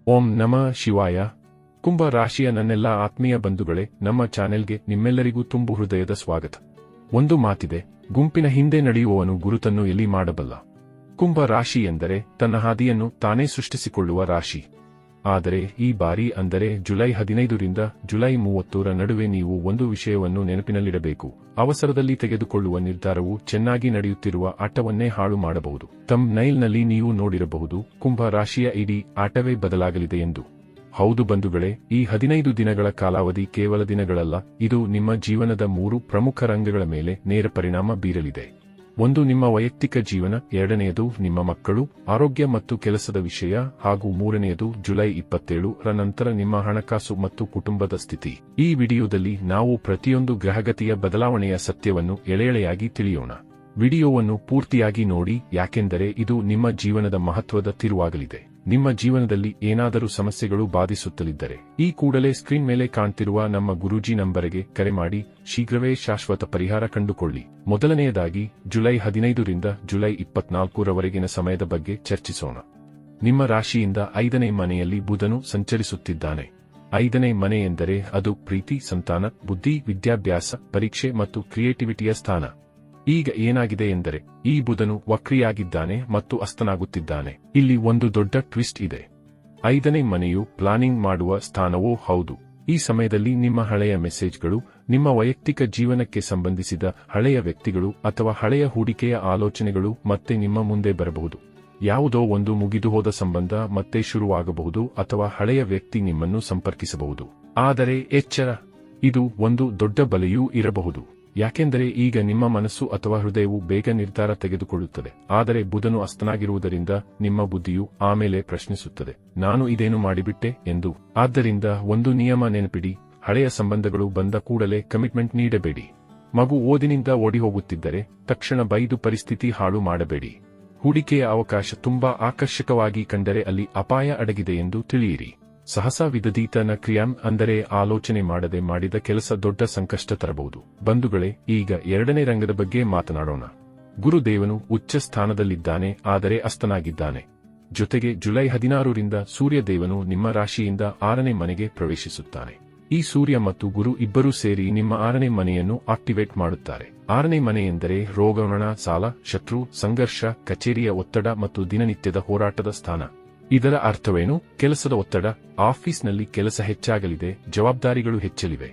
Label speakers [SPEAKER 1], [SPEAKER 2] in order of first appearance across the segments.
[SPEAKER 1] ಓಂ ನಮಃ ಶಿವಾಯ. ಕುಂಭ ರಾಶಿಯ ನನ್ನೆಲ್ಲ ಆತ್ಮೀಯ ಬಂಧುಗಳೇ, ನಮ್ಮ ಚಾನೆಲ್ಗೆ ನಿಮ್ಮೆಲ್ಲರಿಗೂ ತುಂಬು ಹೃದಯದ ಸ್ವಾಗತ. ಒಂದು ಮಾತಿದೆ, ಗುಂಪಿನ ಹಿಂದೆ ನಡೆಯುವವನು ಗುರುತನ್ನು ಎಲ್ಲಿ ಮಾಡಬಲ್ಲ. ಕುಂಭ ರಾಶಿ ಎಂದರೆ ತನ್ನ ಹಾದಿಯನ್ನು ತಾನೇ ಸೃಷ್ಟಿಸಿಕೊಳ್ಳುವ ರಾಶಿ. ಆದರೆ ಈ ಬಾರಿ ಅಂದರೆ ಜುಲೈ 15ರಿಂದ ಜುಲೈ 30ರ ನಡುವೆ ನೀವು ಒಂದು ವಿಷಯವನ್ನು ನೆನಪಿನಲ್ಲಿಡಬೇಕು. ಅವಸರದಲ್ಲಿ ತೆಗೆದುಕೊಳ್ಳುವ ನಿರ್ಧಾರವು ಚೆನ್ನಾಗಿ ನಡೆಯುತ್ತಿರುವ ಆಟವನ್ನೇ ಹಾಳು ಮಾಡಬಹುದು. ಥಂಬ್ನೈಲ್ನಲ್ಲಿ ನೀವು ನೋಡಿರಬಹುದು, ಕುಂಭ ರಾಶಿಯ ಇಡೀ ಆಟವೇ ಬದಲಾಗಲಿದೆ ಎಂದು. ಹೌದು ಬಂಧುಗಳೇ, ಈ 15 ದಿನಗಳ ಕಾಲಾವಧಿ ಕೇವಲ ದಿನಗಳಲ್ಲ, ಇದು ನಿಮ್ಮ ಜೀವನದ 3 ಪ್ರಮುಖ ರಂಗಗಳ ಮೇಲೆ ನೇರ ಪರಿಣಾಮ ಬೀರಲಿದೆ. ಒಂದು, ನಿಮ್ಮ ವೈಯಕ್ತಿಕ ಜೀವನ; ಎರಡನೆಯದು ನಿಮ್ಮ ಮಕ್ಕಳು, ಆರೋಗ್ಯ ಮತ್ತು ಕೆಲಸದ ವಿಷಯ; ಹಾಗೂ ಮೂರನೆಯದು ಜುಲೈ 27ರ ನಂತರ ನಿಮ್ಮ ಹಣಕಾಸು ಮತ್ತು ಕುಟುಂಬದ ಸ್ಥಿತಿ. ಈ ವಿಡಿಯೋದಲ್ಲಿ ನಾವು ಪ್ರತಿಯೊಂದು ಗ್ರಹಗತಿಯ ಬದಲಾವಣೆಯ ಸತ್ಯವನ್ನು ಎಳೆಯಾಗಿ ತಿಳಿಯೋಣ. ವಿಡಿಯೋವನ್ನು ಪೂರ್ತಿಯಾಗಿ ನೋಡಿ, ಯಾಕೆಂದರೆ ಇದು ನಿಮ್ಮ ಜೀವನದ ಮಹತ್ವದ ತಿರುವಾಗಲಿದೆ. ನಿಮ್ಮ ಜೀವನದಲ್ಲಿ ಏನಾದರೂ ಸಮಸ್ಯೆಗಳು ಬಾಧಿಸುತ್ತಲಿದ್ದರೆ ಈ ಕೂಡಲೇ ಸ್ಕ್ರೀನ್ ಮೇಲೆ ಕಾಣ್ತಿರುವ ನಮ್ಮ ಗುರೂಜಿ ನಂಬರಿಗೆ ಕರೆ ಮಾಡಿ ಶೀಘ್ರವೇ ಶಾಶ್ವತ ಪರಿಹಾರ ಕಂಡುಕೊಳ್ಳಿ. ಮೊದಲನೆಯದಾಗಿ, ಜುಲೈ 15ರಿಂದ ಜುಲೈ 24ರವರೆಗಿನ ಸಮಯದ ಬಗ್ಗೆ ಚರ್ಚಿಸೋಣ. ನಿಮ್ಮ ರಾಶಿಯಿಂದ 5ನೇ ಮನೆಯಲ್ಲಿ ಬುಧನು ಸಂಚರಿಸುತ್ತಿದ್ದಾನೆ. 5ನೇ ಮನೆ ಎಂದರೆ ಅದು ಪ್ರೀತಿ, ಸಂತಾನ, ಬುದ್ಧಿ, ವಿದ್ಯಾಭ್ಯಾಸ, ಪರೀಕ್ಷೆ ಮತ್ತು ಕ್ರಿಯೇಟಿವಿಟಿಯ ಸ್ಥಾನ. ಈಗ ಏನಾಗಿದೆ ಎಂದರೆ, ಈ ಬುಧನು ವಕ್ರಿಯಾಗಿದ್ದಾನೆ ಮತ್ತು ಅಸ್ತನಾಗುತ್ತಿದ್ದಾನೆ. ಇಲ್ಲಿ ಒಂದು ದೊಡ್ಡ ಟ್ವಿಸ್ಟ್ ಇದೆ. 5ನೇ ಮನೆಯು ಪ್ಲಾನಿಂಗ್ ಮಾಡುವ ಸ್ಥಾನವೂ ಹೌದು. ಈ ಸಮಯದಲ್ಲಿ ನಿಮ್ಮ ಹಳೆಯ ಮೆಸೇಜ್ಗಳು, ನಿಮ್ಮ ವೈಯಕ್ತಿಕ ಜೀವನಕ್ಕೆ ಸಂಬಂಧಿಸಿದ ಹಳೆಯ ವ್ಯಕ್ತಿಗಳು ಅಥವಾ ಹಳೆಯ ಹೂಡಿಕೆಯ ಆಲೋಚನೆಗಳು ಮತ್ತೆ ನಿಮ್ಮ ಮುಂದೆ ಬರಬಹುದು. ಯಾವುದೋ ಒಂದು ಮುಗಿದುಹೋದ ಸಂಬಂಧ ಮತ್ತೆ ಶುರುವಾಗಬಹುದು ಅಥವಾ ಹಳೆಯ ವ್ಯಕ್ತಿ ನಿಮ್ಮನ್ನು ಸಂಪರ್ಕಿಸಬಹುದು. ಆದರೆ ಎಚ್ಚರ, ಇದು ಒಂದು ದೊಡ್ಡ ಬಲೆಯೂ ಇರಬಹುದು. ಯಾಕೆಂದರೆ ಈಗ ನಿಮ್ಮ ಮನಸ್ಸು ಅಥವಾ ಹೃದಯವು ಬೇಗ ನಿರ್ಧಾರ ತೆಗೆದುಕೊಳ್ಳುತ್ತದೆ. ಆದರೆ ಬುಧನು ಅಸ್ತನಾಗಿರುವುದರಿಂದ ನಿಮ್ಮ ಬುದ್ಧಿಯು ಆಮೇಲೆ ಪ್ರಶ್ನಿಸುತ್ತದೆ, ನಾನು ಇದೇನು ಮಾಡಿಬಿಟ್ಟೆ ಎಂದು. ಆದ್ದರಿಂದ ಒಂದು ನಿಯಮ ನೆನಪಿಡಿ, ಹಳೆಯ ಸಂಬಂಧಗಳು ಬಂದ ಕೂಡಲೇ ಕಮಿಟ್ಮೆಂಟ್ ನೀಡಬೇಡಿ. ಮಗು ಓದಿನಿಂದ ಓಡಿ ಹೋಗುತ್ತಿದ್ದರೆ ತಕ್ಷಣ ಬೈದು ಪರಿಸ್ಥಿತಿ ಹಾಳು ಮಾಡಬೇಡಿ. ಹೂಡಿಕೆಯ ಅವಕಾಶ ತುಂಬಾ ಆಕರ್ಷಕವಾಗಿ ಕಂಡರೆ ಅಲ್ಲಿ ಅಪಾಯ ಅಡಗಿದೆ ಎಂದು ತಿಳಿಯಿರಿ. ಸಹಸಾ ವಿದಧೀತನ ಕ್ರಿಯಾಂ ಅಂದರೆ ಆಲೋಚನೆ ಮಾಡದೆ ಮಾಡಿದ ಕೆಲಸ ದೊಡ್ಡ ಸಂಕಷ್ಟ ತರಬಹುದು. ಬಂಧುಗಳೇ, ಈಗ 2ನೇ ರಂಗದ ಬಗ್ಗೆ ಮಾತನಾಡೋಣ. ಗುರುದೇವನು ಉಚ್ಚ ಸ್ಥಾನದಲ್ಲಿದ್ದಾನೆ, ಆದರೆ ಅಸ್ತನಾಗಿದ್ದಾನೆ. ಜೊತೆಗೆ ಜುಲೈ 16ರಿಂದ ಸೂರ್ಯದೇವನು ನಿಮ್ಮ ರಾಶಿಯಿಂದ 6ನೇ ಮನೆಗೆ ಪ್ರವೇಶಿಸುತ್ತಾನೆ. ಈ ಸೂರ್ಯ ಮತ್ತು ಗುರು ಇಬ್ಬರೂ ಸೇರಿ ನಿಮ್ಮ 6ನೇ ಮನೆಯನ್ನು ಆಕ್ಟಿವೇಟ್ ಮಾಡುತ್ತಾರೆ. 6ನೇ ಮನೆ ಎಂದರೆ ರೋಗಋಣ, ಸಾಲ, ಶತ್ರು, ಸಂಘರ್ಷ, ಕಚೇರಿಯ ಒತ್ತಡ ಮತ್ತು ದಿನನಿತ್ಯದ ಹೋರಾಟದ ಸ್ಥಾನ. ಇದರ ಅರ್ಥವೇನು? ಕೆಲಸದ ಒತ್ತಡ, ಆಫೀಸ್ನಲ್ಲಿ ಕೆಲಸ ಹೆಚ್ಚಾಗಲಿದೆ, ಜವಾಬ್ದಾರಿಗಳು ಹೆಚ್ಚಲಿವೆ.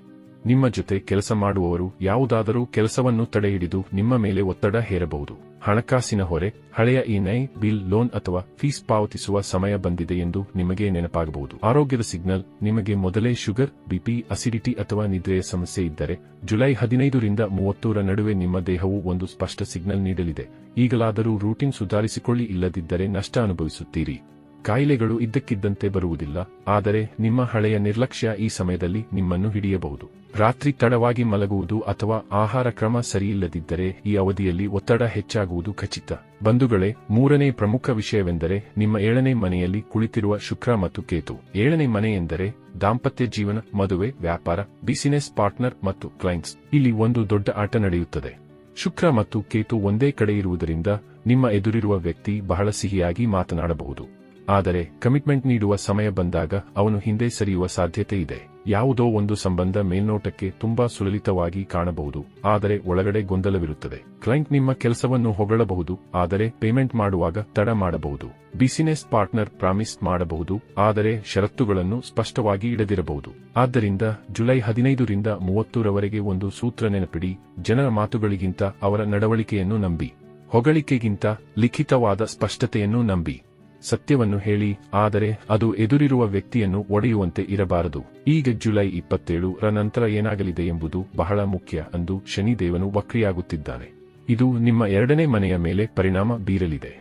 [SPEAKER 1] ನಿಮ್ಮ ಜೊತೆ ಕೆಲಸ ಮಾಡುವವರು ಯಾವುದಾದರೂ ಕೆಲಸವನ್ನು ತಡೆಹಿಡಿದು ನಿಮ್ಮ ಮೇಲೆ ಒತ್ತಡ ಹೇರಬಹುದು. ಹಣಕಾಸಿನ ಹೊರೆ, ಹಳೆಯ ಇಎಂಐ, ಬಿಲ್, ಲೋನ್ ಅಥವಾ ಫೀಸ್ ಪಾವತಿಸುವ ಸಮಯ ಬಂದಿದೆ ಎಂದು ನಿಮಗೆ ನೆನಪಾಗಬಹುದು. ಆರೋಗ್ಯದ ಸಿಗ್ನಲ್, ನಿಮಗೆ ಮೊದಲೇ ಶುಗರ್, ಬಿಪಿ, ಅಸಿಡಿಟಿ ಅಥವಾ ನಿದ್ರೆಯ ಸಮಸ್ಯೆ ಇದ್ದರೆ ಜುಲೈ 15ರಿಂದ 30ರ ನಡುವೆ ನಿಮ್ಮ ದೇಹವು ಒಂದು ಸ್ಪಷ್ಟ ಸಿಗ್ನಲ್ ನೀಡಲಿದೆ. ಈಗಲಾದರೂ ರೂಟೀನ್ ಸುಧಾರಿಸಿಕೊಳ್ಳಿ, ಇಲ್ಲದಿದ್ದರೆ ನಷ್ಟ ಅನುಭವಿಸುತ್ತೀರಿ. ಕಾಯಿಲೆಗಳು ಇದ್ದಕ್ಕಿದ್ದಂತೆ ಬರುವುದಿಲ್ಲ, ಆದರೆ ನಿಮ್ಮ ಹಳೆಯ ನಿರ್ಲಕ್ಷ್ಯ ಈ ಸಮಯದಲ್ಲಿ ನಿಮ್ಮನ್ನು ಹಿಡಿಯಬಹುದು. ರಾತ್ರಿ ತಡವಾಗಿ ಮಲಗುವುದು ಅಥವಾ ಆಹಾರ ಕ್ರಮ ಸರಿಯಿಲ್ಲದಿದ್ದರೆ ಈ ಅವಧಿಯಲ್ಲಿ ಒತ್ತಡ ಹೆಚ್ಚಾಗುವುದು ಖಚಿತ. ಬಂಧುಗಳೇ, 3ನೇ ಪ್ರಮುಖ ವಿಷಯವೆಂದರೆ ನಿಮ್ಮ 7ನೇ ಮನೆಯಲ್ಲಿ ಕುಳಿತಿರುವ ಶುಕ್ರ ಮತ್ತು ಕೇತು. 7ನೇ ಮನೆ ಎಂದರೆ ದಾಂಪತ್ಯ ಜೀವನ, ಮದುವೆ, ವ್ಯಾಪಾರ, ಬಿಸಿನೆಸ್ ಪಾರ್ಟ್ನರ್ ಮತ್ತು ಕ್ಲೈಂಟ್ಸ್. ಇಲ್ಲಿ ಒಂದು ದೊಡ್ಡ ಆಟ ನಡೆಯುತ್ತದೆ. ಶುಕ್ರ ಮತ್ತು ಕೇತು ಒಂದೇ ಕಡೆ ಇರುವುದರಿಂದ ನಿಮ್ಮ ಎದುರಿರುವ ವ್ಯಕ್ತಿ ಬಹಳ ಸಿಹಿಯಾಗಿ ಮಾತನಾಡಬಹುದು. ಆದರೆ ಕಮಿಟ್ಮೆಂಟ್ ನೀಡುವ ಸಮಯ ಬಂದಾಗ ಅವನು ಹಿಂದೆ ಸರಿಯುವ ಸಾಧ್ಯತೆ ಇದೆ. ಯಾವುದೋ ಒಂದು ಸಂಬಂಧ ಮೇಲ್ನೋಟಕ್ಕೆ ತುಂಬಾ ಸುಲಲಿತವಾಗಿ ಕಾಣಬಹುದು, ಆದರೆ ಒಳಗಡೆ ಗೊಂದಲವಿರುತ್ತದೆ. ಕ್ಲೈಂಟ್ ನಿಮ್ಮ ಕೆಲಸವನ್ನು ಹೊಗಳಬಹುದು, ಆದರೆ ಪೇಮೆಂಟ್ ಮಾಡುವಾಗ ತಡ ಮಾಡಬಹುದು. ಬಿಸಿನೆಸ್ ಪಾರ್ಟ್ನರ್ ಪ್ರಾಮಿಸ್ ಮಾಡಬಹುದು, ಆದರೆ ಷರತ್ತುಗಳನ್ನು ಸ್ಪಷ್ಟವಾಗಿ ಇಡದಿರಬಹುದು. ಆದ್ದರಿಂದ ಜುಲೈ 15ರಿಂದ 30ರವರೆಗೆ ಒಂದು ಸೂತ್ರ ನೆನಪಿಡಿ: ಜನರ ಮಾತುಗಳಿಗಿಂತ ಅವರ ನಡವಳಿಕೆಯನ್ನು ನಂಬಿ. ಹೊಗಳಿಕೆಗಿಂತ ಲಿಖಿತವಾದ ಸ್ಪಷ್ಟತೆಯನ್ನು ನಂಬಿ. ಸತ್ಯವನ್ನು ಹೇಳಿ, ಆದರೆ ಅದು ಎದುರಿರುವ ವ್ಯಕ್ತಿಯನ್ನು ಒಡೆಯುವಂತೆ ಇರಬಾರದು. ಈಗ ಜುಲೈ 27ರ ನಂತರ ಏನಾಗಲಿದೆ ಎಂಬುದು ಬಹಳ ಮುಖ್ಯ. ಅಂದು ಶನಿದೇವನು ವಕ್ರಿಯಾಗುತ್ತಿದ್ದಾನೆ. ಇದು ನಿಮ್ಮ 2ನೇ ಮನೆಯ ಮೇಲೆ ಪರಿಣಾಮ ಬೀರಲಿದೆ.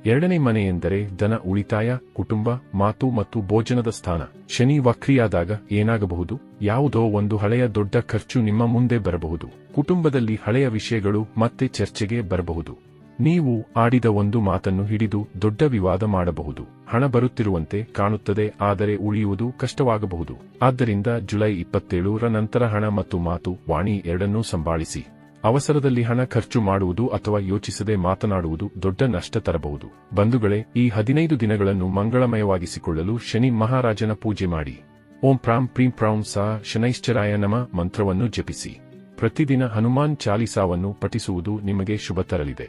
[SPEAKER 1] 2ನೇ ಮನೆ ಎಂದರೆ ಧನ, ಉಳಿತಾಯ, ಕುಟುಂಬ, ಮಾತು ಮತ್ತು ಭೋಜನದ ಸ್ಥಾನ. ಶನಿ ವಕ್ರಿಯಾದಾಗ ಏನಾಗಬಹುದು? ಯಾವುದೋ ಒಂದು ಹಳೆಯ ದೊಡ್ಡ ಖರ್ಚು ನಿಮ್ಮ ಮುಂದೆ ಬರಬಹುದು. ಕುಟುಂಬದಲ್ಲಿ ಹಳೆಯ ವಿಷಯಗಳು ಮತ್ತೆ ಚರ್ಚೆಗೆ ಬರಬಹುದು. ನೀವು ಆಡಿದ ಒಂದು ಮಾತನ್ನು ಹಿಡಿದು ದೊಡ್ಡ ವಿವಾದ ಮಾಡಬಹುದು. ಹಣ ಬರುತ್ತಿರುವಂತೆ ಕಾಣುತ್ತದೆ, ಆದರೆ ಉಳಿಯುವುದು ಕಷ್ಟವಾಗಬಹುದು. ಆದ್ದರಿಂದ ಜುಲೈ 27ರ ನಂತರ ಹಣ ಮತ್ತು ಮಾತು, ವಾಣಿ ಎರಡನ್ನೂ ಸಂಭಾಳಿಸಿ. ಅವಸರದಲ್ಲಿ ಹಣ ಖರ್ಚು ಮಾಡುವುದು ಅಥವಾ ಯೋಚಿಸದೆ ಮಾತನಾಡುವುದು ದೊಡ್ಡ ನಷ್ಟ ತರಬಹುದು. ಬಂಧುಗಳೇ, ಈ 15 ದಿನಗಳನ್ನು ಮಂಗಳಮಯವಾಗಿಸಿಕೊಳ್ಳಲು ಶನಿ ಮಹಾರಾಜನ ಪೂಜೆ ಮಾಡಿ. ಓಂ ಪ್ರಾಂ ಪ್ರೀಂ ಪ್ರಾಂ ಸಾ ಶನೈಶ್ಚರಾಯ ನಮಃ ಮಂತ್ರವನ್ನು ಜಪಿಸಿ. ಪ್ರತಿದಿನ ಹನುಮಾನ್ ಚಾಲಿಸಾವನ್ನು ಪಠಿಸುವುದು ನಿಮಗೆ ಶುಭ ತರಲಿದೆ.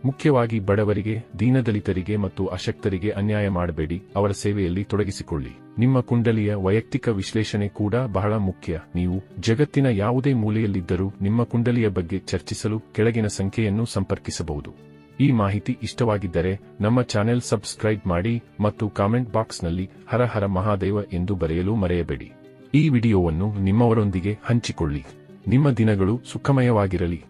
[SPEAKER 1] ಮುಖ್ಯವಾಗಿ ಬಡವರಿಗೆ, ದೀನದಲಿತರಿಗೆ ಮತ್ತು ಅಶಕ್ತರಿಗೆ ಅನ್ಯಾಯ ಮಾಡಬೇಡಿ. ಅವರ ಸೇವೆಯಲ್ಲಿ ತೊಡಗಿಸಿಕೊಳ್ಳಿ. ನಿಮ್ಮ ಕುಂಡಲಿಯ ವೈಯಕ್ತಿಕ ವಿಶ್ಲೇಷಣೆ ಕೂಡ ಬಹಳ ಮುಖ್ಯ. ನೀವು ಜಗತ್ತಿನ ಯಾವುದೇ ಮೂಲೆಯಲ್ಲಿದ್ದರೂ ನಿಮ್ಮ ಕುಂಡಲಿಯ ಬಗ್ಗೆ ಚರ್ಚಿಸಲು ಕೆಳಗಿನ ಸಂಖ್ಯೆಯನ್ನು ಸಂಪರ್ಕಿಸಬಹುದು. ಈ ಮಾಹಿತಿ ಇಷ್ಟವಾಗಿದ್ದರೆ ನಮ್ಮ ಚಾನೆಲ್ ಸಬ್ಸ್ಕ್ರೈಬ್ ಮಾಡಿ ಮತ್ತು ಕಾಮೆಂಟ್ ಬಾಕ್ಸ್ನಲ್ಲಿ ಹರ ಹರ ಮಹಾದೇವ ಎಂದು ಬರೆಯಲು ಮರೆಯಬೇಡಿ. ಈ ವಿಡಿಯೋವನ್ನು ನಿಮ್ಮವರೊಂದಿಗೆ ಹಂಚಿಕೊಳ್ಳಿ. ನಿಮ್ಮ ದಿನಗಳು ಸುಖಮಯವಾಗಿರಲಿ.